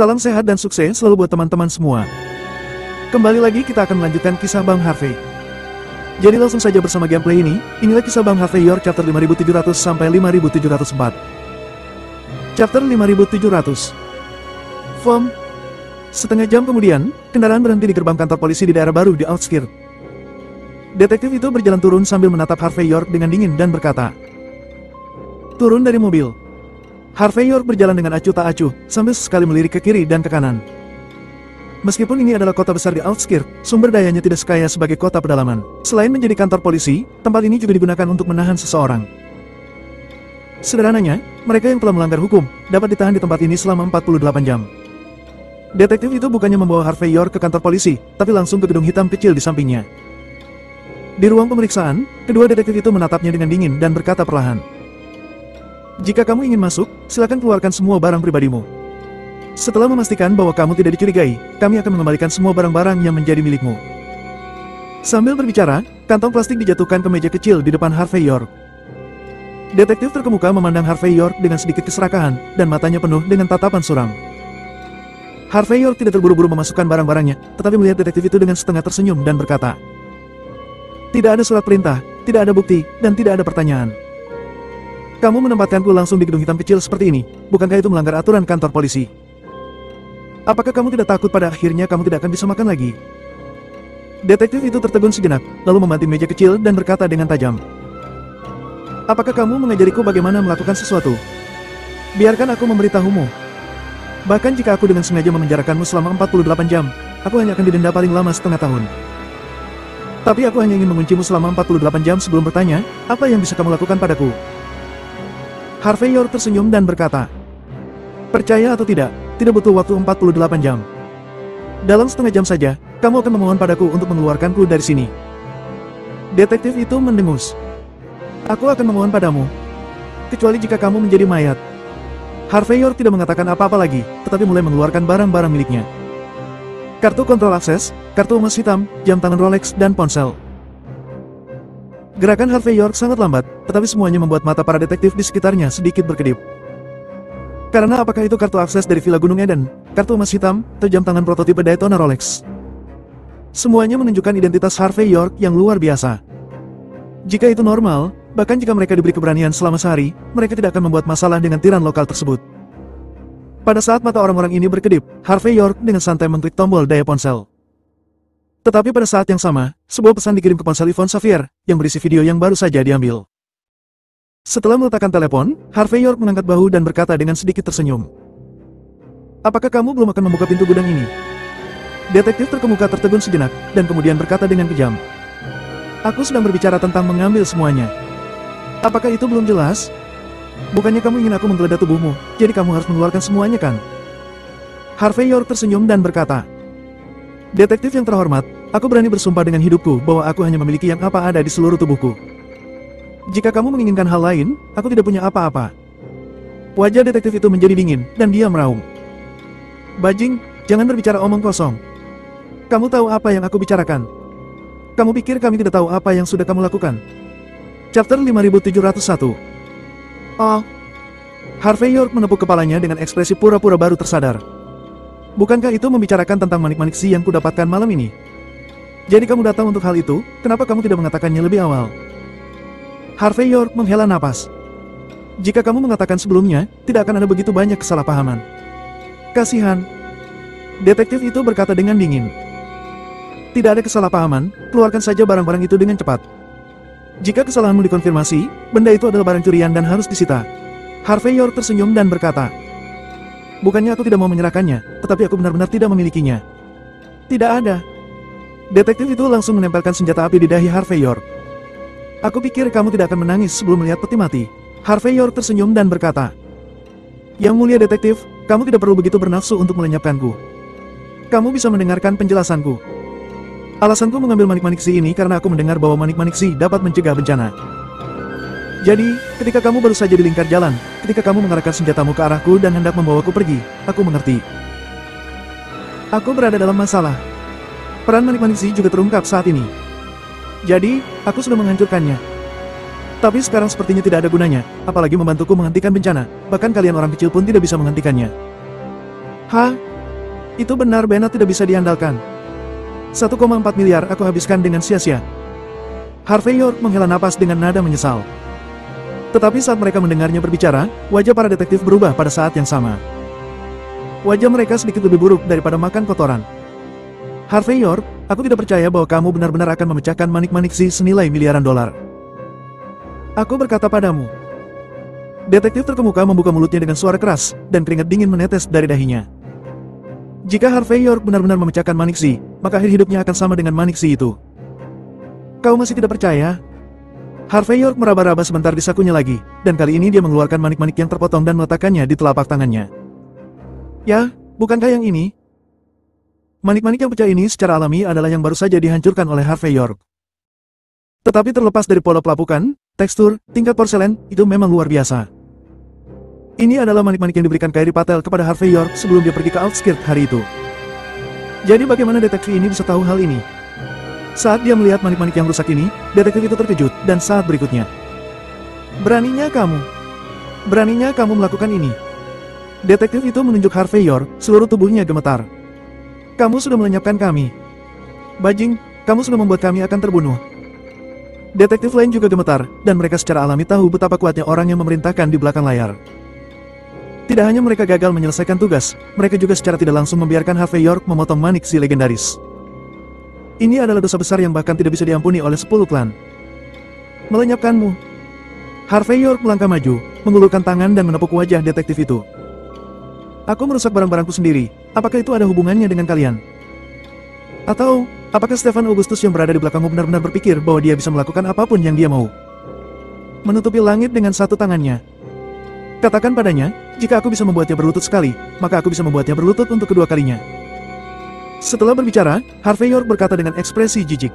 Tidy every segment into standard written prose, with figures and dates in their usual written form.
Salam sehat dan sukses selalu buat teman-teman semua. Kembali lagi kita akan melanjutkan kisah Bang Harvey. Jadi langsung saja bersama gameplay ini, inilah kisah Bang Harvey York chapter 5700 sampai 5704. Chapter 5700. Form. Setengah jam kemudian, kendaraan berhenti di gerbang kantor polisi di daerah baru di outskirt. Detektif itu berjalan turun sambil menatap Harvey York dengan dingin dan berkata, "Turun dari mobil." Harvey York berjalan dengan acuh tak acuh, sambil sekali melirik ke kiri dan ke kanan. Meskipun ini adalah kota besar di outskirt, sumber dayanya tidak sekaya sebagai kota pedalaman. Selain menjadi kantor polisi, tempat ini juga digunakan untuk menahan seseorang. Sederhananya, mereka yang telah melanggar hukum, dapat ditahan di tempat ini selama 48 jam. Detektif itu bukannya membawa Harvey York ke kantor polisi, tapi langsung ke gedung hitam kecil di sampingnya. Di ruang pemeriksaan, kedua detektif itu menatapnya dengan dingin dan berkata perlahan, "Jika kamu ingin masuk, silakan keluarkan semua barang pribadimu. Setelah memastikan bahwa kamu tidak dicurigai, kami akan mengembalikan semua barang-barang yang menjadi milikmu." Sambil berbicara, kantong plastik dijatuhkan ke meja kecil di depan Harvey York. Detektif terkemuka memandang Harvey York dengan sedikit keserakahan, dan matanya penuh dengan tatapan suram. Harvey York tidak terburu-buru memasukkan barang-barangnya, tetapi melihat detektif itu dengan setengah tersenyum dan berkata, "Tidak ada surat perintah, tidak ada bukti, dan tidak ada pertanyaan. Kamu menempatkanku langsung di gedung hitam kecil seperti ini, bukankah itu melanggar aturan kantor polisi? Apakah kamu tidak takut pada akhirnya kamu tidak akan bisa makan lagi?" Detektif itu tertegun sejenak, lalu membanting meja kecil dan berkata dengan tajam, "Apakah kamu mengajariku bagaimana melakukan sesuatu? Biarkan aku memberitahumu. Bahkan jika aku dengan sengaja memenjarakanmu selama 48 jam, aku hanya akan didenda paling lama setengah tahun. Tapi aku hanya ingin menguncimu selama 48 jam sebelum bertanya, apa yang bisa kamu lakukan padaku?" Harvey York tersenyum dan berkata, "Percaya atau tidak butuh waktu 48 jam. Dalam setengah jam saja, kamu akan memohon padaku untuk mengeluarkanku dari sini." Detektif itu mendengus. "Aku akan memohon padamu, kecuali jika kamu menjadi mayat." Harvey York tidak mengatakan apa-apa lagi, tetapi mulai mengeluarkan barang-barang miliknya. Kartu kontrol akses, kartu emas hitam, jam tangan Rolex, dan ponsel. Gerakan Harvey York sangat lambat, tetapi semuanya membuat mata para detektif di sekitarnya sedikit berkedip. Karena apakah itu kartu akses dari Villa Gunung Eden, kartu emas hitam, atau jam tangan prototipe Daytona Rolex? Semuanya menunjukkan identitas Harvey York yang luar biasa. Jika itu normal, bahkan jika mereka diberi keberanian selama sehari, mereka tidak akan membuat masalah dengan tiran lokal tersebut. Pada saat mata orang-orang ini berkedip, Harvey York dengan santai mengklik tombol daya ponsel. Tetapi pada saat yang sama, sebuah pesan dikirim ke ponsel Yvonne Xavier, yang berisi video yang baru saja diambil. Setelah meletakkan telepon, Harvey York mengangkat bahu dan berkata dengan sedikit tersenyum, "Apakah kamu belum akan membuka pintu gudang ini?" Detektif terkemuka tertegun sejenak, dan kemudian berkata dengan kejam, "Aku sedang berbicara tentang mengambil semuanya. Apakah itu belum jelas? Bukannya kamu ingin aku menggeledah tubuhmu, jadi kamu harus mengeluarkan semuanya kan?" Harvey York tersenyum dan berkata, "Detektif yang terhormat, aku berani bersumpah dengan hidupku bahwa aku hanya memiliki yang apa ada di seluruh tubuhku. Jika kamu menginginkan hal lain, aku tidak punya apa-apa." Wajah detektif itu menjadi dingin, dan dia meraung, "Bajing, jangan berbicara omong kosong. Kamu tahu apa yang aku bicarakan? Kamu pikir kami tidak tahu apa yang sudah kamu lakukan?" Chapter 5701. "Oh." Harvey York menepuk kepalanya dengan ekspresi pura-pura baru tersadar. "Bukankah itu membicarakan tentang manik-manik si yang kudapatkan malam ini? Jadi kamu datang untuk hal itu, kenapa kamu tidak mengatakannya lebih awal?" Harvey York menghela napas. "Jika kamu mengatakan sebelumnya, tidak akan ada begitu banyak kesalahpahaman." "Kasihan." Detektif itu berkata dengan dingin. "Tidak ada kesalahpahaman, keluarkan saja barang-barang itu dengan cepat. Jika kesalahanmu dikonfirmasi, benda itu adalah barang curian dan harus disita." Harvey York tersenyum dan berkata, "Bukannya aku tidak mau menyerahkannya, tetapi aku benar-benar tidak memilikinya." "Tidak ada." Detektif itu langsung menempelkan senjata api di dahi Harvey York. "Aku pikir kamu tidak akan menangis sebelum melihat peti mati." Harvey York tersenyum dan berkata, "Yang mulia detektif, kamu tidak perlu begitu bernafsu untuk melenyapkanku. Kamu bisa mendengarkan penjelasanku. Alasanku mengambil manik-manik si ini karena aku mendengar bahwa manik-manik si dapat mencegah bencana. Jadi, ketika kamu baru saja di lingkar jalan, ketika kamu mengarahkan senjatamu ke arahku dan hendak membawaku pergi, aku mengerti. Aku berada dalam masalah. Peran manik-manik si juga terungkap saat ini. Jadi, aku sudah menghancurkannya. Tapi sekarang sepertinya tidak ada gunanya, apalagi membantuku menghentikan bencana, bahkan kalian orang kecil pun tidak bisa menghentikannya." "Hah? Itu benar, Bennett tidak bisa diandalkan. 1,4 miliar aku habiskan dengan sia-sia. Harvey York menghela napas dengan nada menyesal. Tetapi saat mereka mendengarnya berbicara, wajah para detektif berubah pada saat yang sama. Wajah mereka sedikit lebih buruk daripada makan kotoran. Harvey York, aku tidak percaya bahwa kamu benar-benar akan memecahkan manik-manik si senilai miliaran dolar. Aku berkata padamu. Detektif terkemuka membuka mulutnya dengan suara keras, dan keringat dingin menetes dari dahinya. Jika Harvey York benar-benar memecahkan Manixi, maka akhir hidupnya akan sama dengan Manixi itu. Kau masih tidak percaya? Harvey York meraba-raba sebentar di sakunya lagi, dan kali ini dia mengeluarkan manik-manik yang terpotong dan meletakkannya di telapak tangannya. Ya, bukankah yang ini? Manik-manik yang pecah ini secara alami adalah yang baru saja dihancurkan oleh Harvey York. Tetapi terlepas dari pola pelapukan, tekstur, tingkat porselen, itu memang luar biasa. Ini adalah manik-manik yang diberikan Kairi Patel kepada Harvey York sebelum dia pergi ke Outskirt hari itu. Jadi bagaimana detektif ini bisa tahu hal ini? Saat dia melihat manik-manik yang rusak ini, detektif itu terkejut, dan saat berikutnya. Beraninya kamu melakukan ini. Detektif itu menunjuk Harvey York, seluruh tubuhnya gemetar. Kamu sudah melenyapkan kami. Bajing, kamu sudah membuat kami akan terbunuh. Detektif lain juga gemetar, dan mereka secara alami tahu betapa kuatnya orang yang memerintahkan di belakang layar. Tidak hanya mereka gagal menyelesaikan tugas, mereka juga secara tidak langsung membiarkan Harvey York memotong manik si legendaris. Ini adalah dosa besar yang bahkan tidak bisa diampuni oleh 10 klan. Melenyapkanmu. Harvey York melangkah maju, mengulurkan tangan dan menepuk wajah detektif itu. Aku merusak barang-barangku sendiri, apakah itu ada hubungannya dengan kalian? Atau, apakah Stefan Augustus yang berada di belakangmu benar-benar berpikir bahwa dia bisa melakukan apapun yang dia mau? Menutupi langit dengan satu tangannya. Katakan padanya, jika aku bisa membuatnya berlutut sekali, maka aku bisa membuatnya berlutut untuk kedua kalinya. Setelah berbicara, Harvey York berkata dengan ekspresi jijik.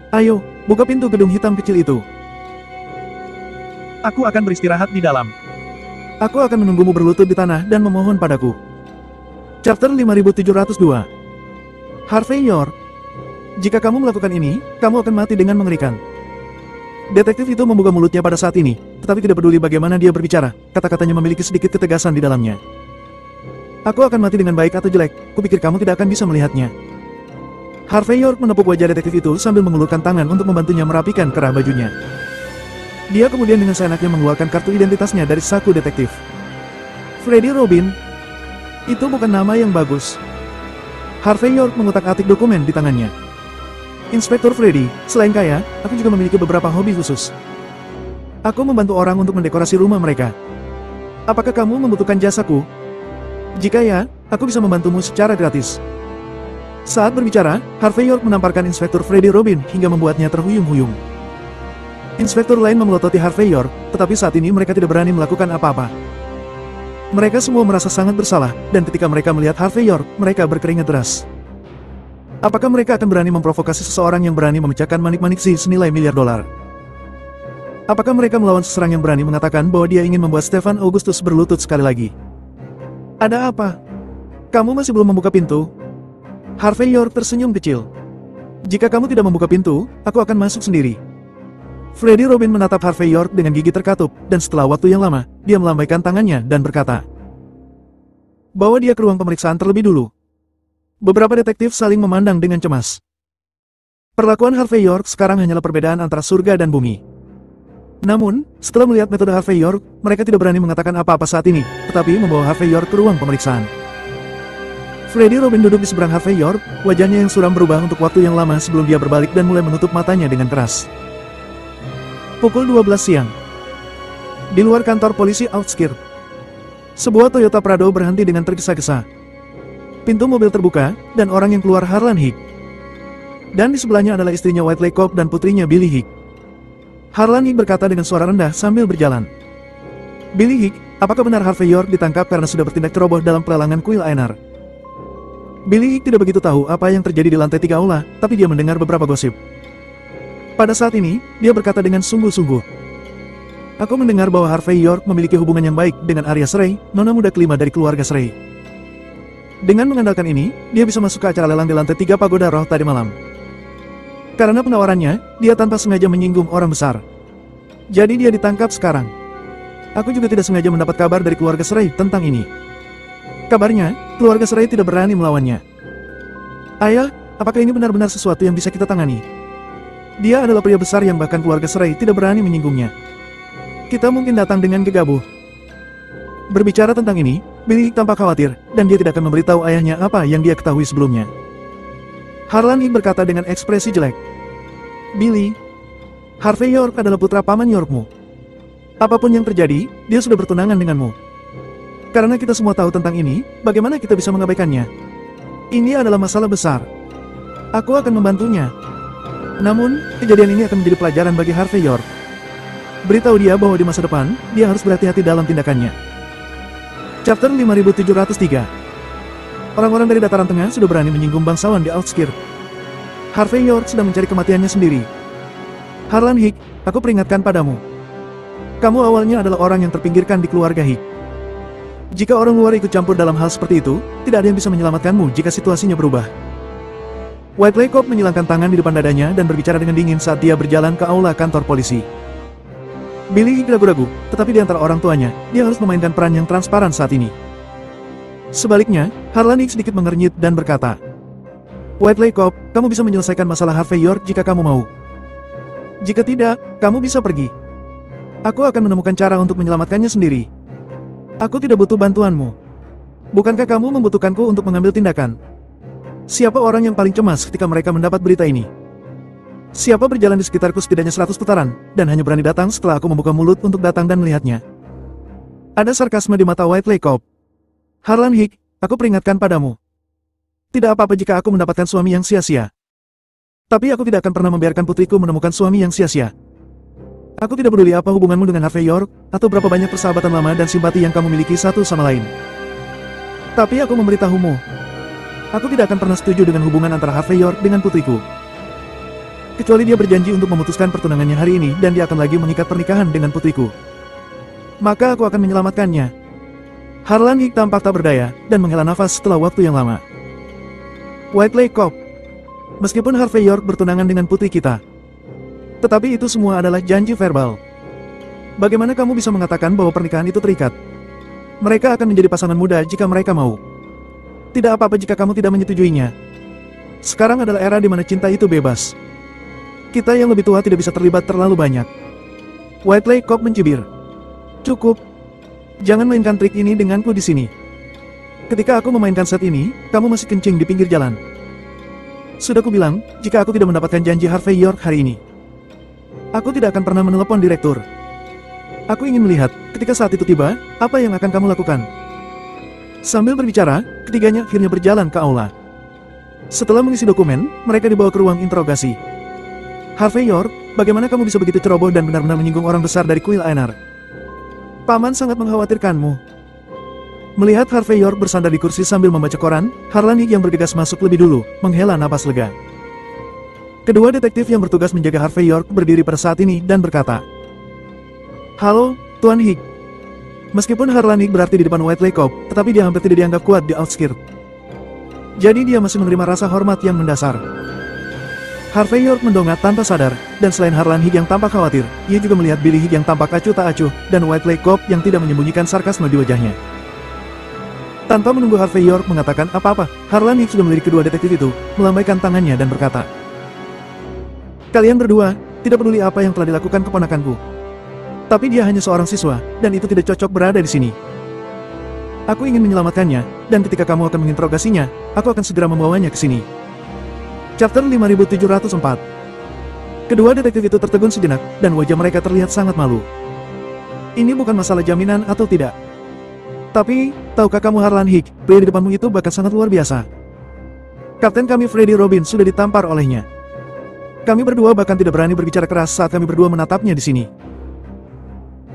Ayo, buka pintu gedung hitam kecil itu. Aku akan beristirahat di dalam. Aku akan menunggumu berlutut di tanah dan memohon padaku. Chapter 5702. Harvey York. Jika kamu melakukan ini, kamu akan mati dengan mengerikan. Detektif itu membuka mulutnya pada saat ini, tetapi tidak peduli bagaimana dia berbicara, kata-katanya memiliki sedikit ketegasan di dalamnya. Aku akan mati dengan baik atau jelek, kupikir kamu tidak akan bisa melihatnya. Harvey York menepuk wajah detektif itu sambil mengulurkan tangan untuk membantunya merapikan kerah bajunya. Dia kemudian dengan seenaknya mengeluarkan kartu identitasnya dari saku detektif. Freddie Robin. Itu bukan nama yang bagus. Harvey York mengutak-atik dokumen di tangannya. Inspektur Freddy, selain kaya, aku juga memiliki beberapa hobi khusus. Aku membantu orang untuk mendekorasi rumah mereka. Apakah kamu membutuhkan jasaku? Jika ya, aku bisa membantumu secara gratis. Saat berbicara, Harvey York menamparkan Inspektur Freddie Robin hingga membuatnya terhuyung-huyung. Inspektur lain memelototi Harvey York, tetapi saat ini mereka tidak berani melakukan apa-apa. Mereka semua merasa sangat bersalah, dan ketika mereka melihat Harvey York, mereka berkeringat deras. Apakah mereka akan berani memprovokasi seseorang yang berani memecahkan manik-manik si senilai miliar dolar? Apakah mereka melawan seseorang yang berani mengatakan bahwa dia ingin membuat Stefan Augustus berlutut sekali lagi? Ada apa? Kamu masih belum membuka pintu? Harvey York tersenyum kecil. Jika kamu tidak membuka pintu, aku akan masuk sendiri. Freddie Robin menatap Harvey York dengan gigi terkatup, dan setelah waktu yang lama, dia melambaikan tangannya dan berkata, bawa dia ke ruang pemeriksaan terlebih dulu. Beberapa detektif saling memandang dengan cemas. Perlakuan Harvey York sekarang hanyalah perbedaan antara surga dan bumi. Namun, setelah melihat metode Harvey York, mereka tidak berani mengatakan apa-apa saat ini, tetapi membawa Harvey York ke ruang pemeriksaan. Freddie Robin duduk di seberang Harvey York, wajahnya yang suram berubah untuk waktu yang lama sebelum dia berbalik dan mulai menutup matanya dengan keras. Pukul 12 siang. Di luar kantor polisi Outskirt. Sebuah Toyota Prado berhenti dengan tergesa-gesa. Pintu mobil terbuka, dan orang yang keluar Harlan Hick. Dan di sebelahnya adalah istrinya Whiteley Cobb dan putrinya Billy Hick. Harlan Hick berkata dengan suara rendah sambil berjalan. Billy Hick, apakah benar Harvey York ditangkap karena sudah bertindak ceroboh dalam pelelangan kuil Einar? Billy Hick tidak begitu tahu apa yang terjadi di lantai 3 aula, tapi dia mendengar beberapa gosip. Pada saat ini, dia berkata dengan sungguh-sungguh. Aku mendengar bahwa Harvey York memiliki hubungan yang baik dengan Arya Shrey, nona muda kelima dari keluarga Shrey. Dengan mengandalkan ini, dia bisa masuk ke acara lelang di lantai 3 Pagoda Roh tadi malam. Karena penawarannya, dia tanpa sengaja menyinggung orang besar. Jadi dia ditangkap sekarang. Aku juga tidak sengaja mendapat kabar dari keluarga Shrey tentang ini. Kabarnya, keluarga Serai tidak berani melawannya. Ayah, apakah ini benar-benar sesuatu yang bisa kita tangani? Dia adalah pria besar yang bahkan keluarga Serai tidak berani menyinggungnya. Kita mungkin datang dengan gegabah. Berbicara tentang ini, Billy tampak khawatir, dan dia tidak akan memberitahu ayahnya apa yang dia ketahui sebelumnya. Harlan Hick berkata dengan ekspresi jelek. Billy, Harvey York adalah putra paman Yorkmu. Apapun yang terjadi, dia sudah bertunangan denganmu. Karena kita semua tahu tentang ini, bagaimana kita bisa mengabaikannya? Ini adalah masalah besar. Aku akan membantunya. Namun, kejadian ini akan menjadi pelajaran bagi Harvey York. Beritahu dia bahwa di masa depan, dia harus berhati-hati dalam tindakannya. Chapter 5703. Orang-orang dari dataran tengah sudah berani menyinggung bangsawan di outskirt. Harvey York sedang mencari kematiannya sendiri. Harlan Hick, aku peringatkan padamu. Kamu awalnya adalah orang yang terpinggirkan di keluarga Hick. Jika orang luar ikut campur dalam hal seperti itu, tidak ada yang bisa menyelamatkanmu jika situasinya berubah. Whiteley Cop menyilangkan tangan di depan dadanya dan berbicara dengan dingin saat dia berjalan ke aula kantor polisi. Billy Hick ragu-ragu, tetapi di antara orang tuanya, dia harus memainkan peran yang transparan saat ini. Sebaliknya, Harlan Hick sedikit mengernyit dan berkata, Whiteley Cop, kamu bisa menyelesaikan masalah Harvey York jika kamu mau. Jika tidak, kamu bisa pergi. Aku akan menemukan cara untuk menyelamatkannya sendiri. Aku tidak butuh bantuanmu. Bukankah kamu membutuhkanku untuk mengambil tindakan? Siapa orang yang paling cemas ketika mereka mendapat berita ini? Siapa berjalan di sekitarku setidaknya 100 putaran, dan hanya berani datang setelah aku membuka mulut untuk datang dan melihatnya? Ada sarkasme di mata Whiteley Cop. Harlan Hick, aku peringatkan padamu. Tidak apa-apa jika aku mendapatkan suami yang sia-sia. Tapi aku tidak akan pernah membiarkan putriku menemukan suami yang sia-sia. Aku tidak peduli apa hubunganmu dengan Harvey York, atau berapa banyak persahabatan lama dan simpati yang kamu miliki satu sama lain. Tapi aku memberitahumu. Aku tidak akan pernah setuju dengan hubungan antara Harvey York dengan putriku. Kecuali dia berjanji untuk memutuskan pertunangannya hari ini dan dia akan lagi mengikat pernikahan dengan putriku. Maka aku akan menyelamatkannya. Harlan Hick tampak tak berdaya, dan menghela nafas setelah waktu yang lama. Whiteley Cop. Meskipun Harvey York bertunangan dengan putri kita, tetapi itu semua adalah janji verbal. Bagaimana kamu bisa mengatakan bahwa pernikahan itu terikat? Mereka akan menjadi pasangan muda jika mereka mau. Tidak apa-apa jika kamu tidak menyetujuinya. Sekarang adalah era di mana cinta itu bebas. Kita yang lebih tua tidak bisa terlibat terlalu banyak. Whiteley Cop mencibir. Cukup. Jangan mainkan trik ini denganku di sini. Ketika aku memainkan set ini, kamu masih kencing di pinggir jalan. Sudah kubilang, jika aku tidak mendapatkan janji Harvey York hari ini, aku tidak akan pernah menelepon direktur. Aku ingin melihat, ketika saat itu tiba, apa yang akan kamu lakukan. Sambil berbicara, ketiganya akhirnya berjalan ke aula. Setelah mengisi dokumen, mereka dibawa ke ruang interogasi. Harvey York, bagaimana kamu bisa begitu ceroboh dan benar-benar menyinggung orang besar dari kuil Einar? Paman sangat mengkhawatirkanmu. Melihat Harvey York bersandar di kursi sambil membaca koran, Harlan Hick yang bergegas masuk lebih dulu, menghela napas lega. Kedua detektif yang bertugas menjaga Harvey York berdiri pada saat ini dan berkata, Halo, Tuan Hick. Meskipun Harlan Hick berarti di depan Whiteley Cop, tetapi dia hampir tidak dianggap kuat di outskirt. Jadi dia masih menerima rasa hormat yang mendasar. Harvey York mendongak tanpa sadar, dan selain Harlan Hick yang tampak khawatir, ia juga melihat Billy Hick yang tampak acuh tak acuh, dan Whiteley Cop yang tidak menyembunyikan sarkasme di wajahnya. Tanpa menunggu Harvey York mengatakan apa-apa, Harlan Hick sudah melirik kedua detektif itu, melambaikan tangannya dan berkata, Kalian berdua, tidak peduli apa yang telah dilakukan keponakanku. Tapi dia hanya seorang siswa, dan itu tidak cocok berada di sini. Aku ingin menyelamatkannya, dan ketika kamu akan menginterogasinya, aku akan segera membawanya ke sini. Chapter 5704. Kedua detektif itu tertegun sejenak, dan wajah mereka terlihat sangat malu. Ini bukan masalah jaminan atau tidak. Tapi, tahukah kamu Harlan Hick, pria di depanmu itu bahkan sangat luar biasa. Kapten kami Freddie Robin sudah ditampar olehnya. Kami berdua bahkan tidak berani berbicara keras saat kami berdua menatapnya di sini.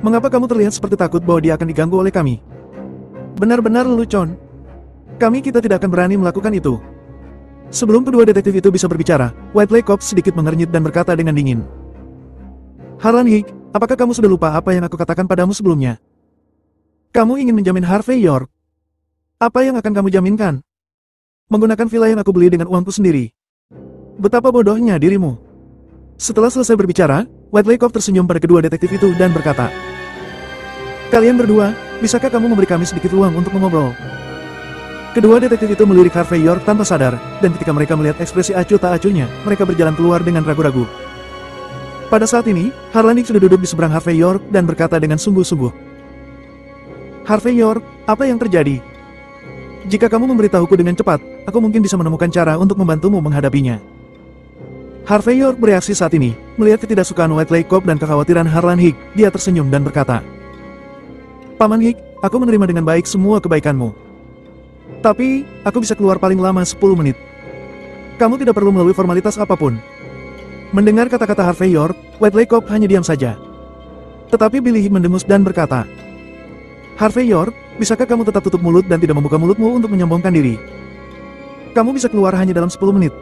Mengapa kamu terlihat seperti takut bahwa dia akan diganggu oleh kami? Benar-benar lelucon. Kita tidak akan berani melakukan itu. Sebelum kedua detektif itu bisa berbicara, Whiteley Cop sedikit mengernyit dan berkata dengan dingin. Harlan Hick, apakah kamu sudah lupa apa yang aku katakan padamu sebelumnya? Kamu ingin menjamin Harvey York. Apa yang akan kamu jaminkan? Menggunakan villa yang aku beli dengan uangku sendiri. Betapa bodohnya dirimu. Setelah selesai berbicara, Whiteley Cop tersenyum pada kedua detektif itu dan berkata, Kalian berdua, bisakah kamu memberi kami sedikit ruang untuk mengobrol? Kedua detektif itu melirik Harvey York tanpa sadar, dan ketika mereka melihat ekspresi acuh tak acuhnya, mereka berjalan keluar dengan ragu-ragu. Pada saat ini, Harlan Hicks sudah duduk di seberang Harvey York dan berkata dengan sungguh-sungguh. Harvey York, apa yang terjadi? Jika kamu memberitahuku dengan cepat, aku mungkin bisa menemukan cara untuk membantumu menghadapinya. Harvey York bereaksi saat ini, melihat ketidaksukaan Whiteley Cop dan kekhawatiran Harlan Hicks, dia tersenyum dan berkata, Paman Hicks, aku menerima dengan baik semua kebaikanmu. Tapi, aku bisa keluar paling lama 10 menit. Kamu tidak perlu melalui formalitas apapun. Mendengar kata-kata Harvey York, Whiteley Cop hanya diam saja. Tetapi Billy Hicks mendengus dan berkata, Harvey York, bisakah kamu tetap tutup mulut dan tidak membuka mulutmu untuk menyombongkan diri? Kamu bisa keluar hanya dalam 10 menit.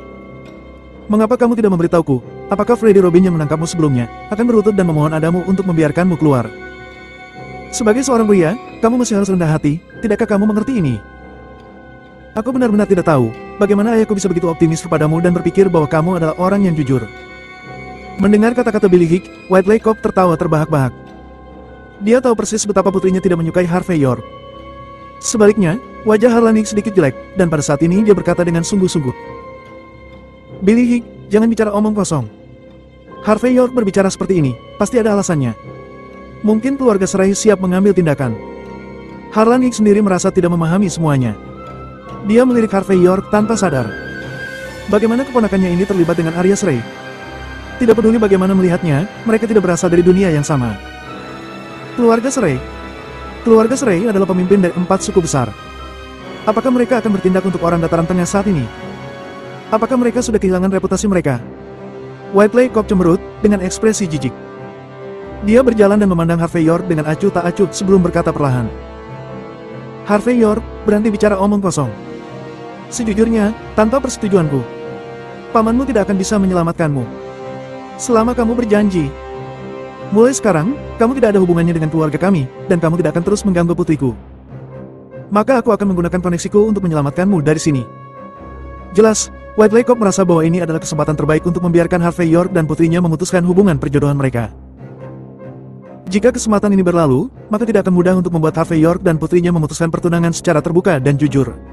Mengapa kamu tidak memberitahuku? Apakah Freddy Robin yang menangkapmu sebelumnya akan berlutut dan memohon adamu untuk membiarkanmu keluar? Sebagai seorang pria, kamu masih harus rendah hati, tidakkah kamu mengerti ini? Aku benar-benar tidak tahu, bagaimana ayahku bisa begitu optimis kepadamu dan berpikir bahwa kamu adalah orang yang jujur. Mendengar kata-kata Billy Hicks, Whiteley Cop tertawa terbahak-bahak. Dia tahu persis betapa putrinya tidak menyukai Harvey York. Sebaliknya, wajah Harlan Hicks sedikit jelek, dan pada saat ini dia berkata dengan sungguh-sungguh. Billy Hicks, jangan bicara omong kosong. Harvey York berbicara seperti ini, pasti ada alasannya. Mungkin keluarga Serai siap mengambil tindakan. Harlan Hicks sendiri merasa tidak memahami semuanya. Dia melirik Harvey York tanpa sadar. Bagaimana keponakannya ini terlibat dengan Arya Serai? Tidak peduli bagaimana melihatnya, mereka tidak berasal dari dunia yang sama. Keluarga Serai. Keluarga Serai adalah pemimpin dari 4 suku besar. Apakah mereka akan bertindak untuk orang dataran tengah saat ini? Apakah mereka sudah kehilangan reputasi mereka? Whiteley Cop cemberut, dengan ekspresi jijik. Dia berjalan dan memandang Harvey York dengan acuh tak acuh sebelum berkata perlahan. Harvey York, berhenti bicara omong kosong. Sejujurnya, tanpa persetujuanku, pamanmu tidak akan bisa menyelamatkanmu. Selama kamu berjanji. Mulai sekarang, kamu tidak ada hubungannya dengan keluarga kami, dan kamu tidak akan terus mengganggu putriku. Maka aku akan menggunakan koneksiku untuk menyelamatkanmu dari sini. Jelas, Whiteley Cop merasa bahwa ini adalah kesempatan terbaik untuk membiarkan Harvey York dan putrinya memutuskan hubungan perjodohan mereka. Jika kesempatan ini berlalu, maka tidak akan mudah untuk membuat Harvey York dan putrinya memutuskan pertunangan secara terbuka dan jujur.